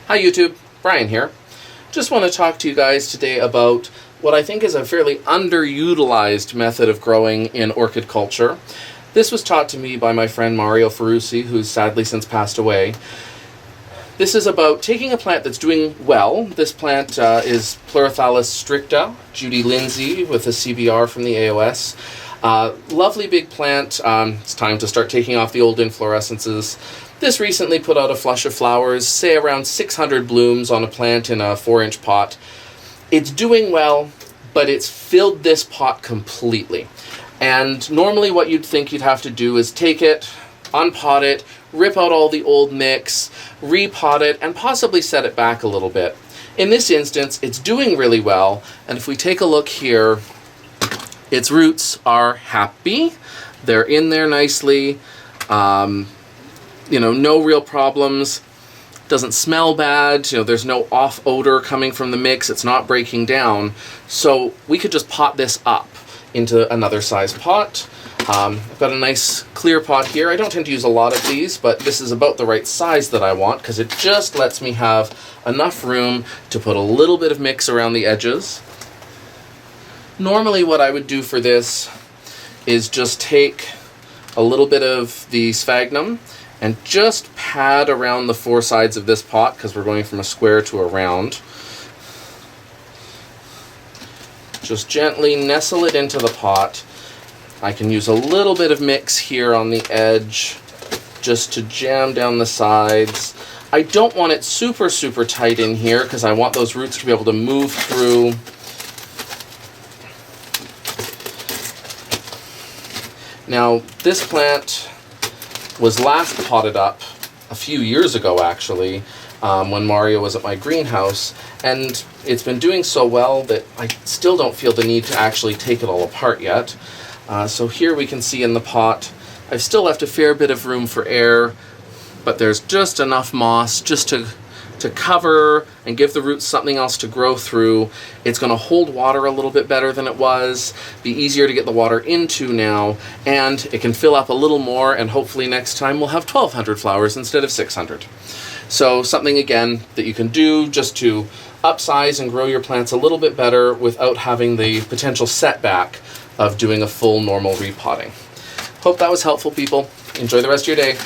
Hi YouTube, Brian here. Just want to talk to you guys today about what I think is a fairly underutilized method of growing in orchid culture. This was taught to me by my friend Mario Ferrucci, who's sadly since passed away. This is about taking a plant that's doing well. This plant is Pleurothallus stricta, Judy Lindsay with a CBR from the AOS. Lovely big plant. It's time to start taking off the old inflorescences. This recently put out a flush of flowers, say around 600 blooms on a plant in a 4-inch pot. It's doing well, but it's filled this pot completely. And normally what you'd think you'd have to do is take it, unpot it, rip out all the old mix, repot it, and possibly set it back a little bit. In this instance, it's doing really well, and if we take a look here, its roots are happy. They're in there nicely. No real problems. Doesn't smell bad. There's no off odor coming from the mix. It's not breaking down. So we could just pot this up into another size pot. I've got a nice clear pot here. I don't tend to use a lot of these, but this is about the right size that I want because it just lets me have enough room to put a little bit of mix around the edges. Normally what I would do for this is just take a little bit of the sphagnum and just pad around the 4 sides of this pot because we're going from a square to a round. Just gently nestle it into the pot. I can use a little bit of mix here on the edge just to jam down the sides. I don't want it super tight in here because I want those roots to be able to move through. Now, this plant was last potted up a few years ago, actually, when Mario was at my greenhouse, and it's been doing so well that I still don't feel the need to actually take it all apart yet. So here we can see in the pot, I've still left a fair bit of room for air, but there's just enough moss just to cover and give the roots something else to grow through. It's going to hold water a little bit better than it was, be easier to get the water into now, and it can fill up a little more, and hopefully next time we'll have 1,200 flowers instead of 600. So something, again, that you can do just to upsize and grow your plants a little bit better without having the potential setback of doing a full normal repotting. Hope that was helpful, people. Enjoy the rest of your day.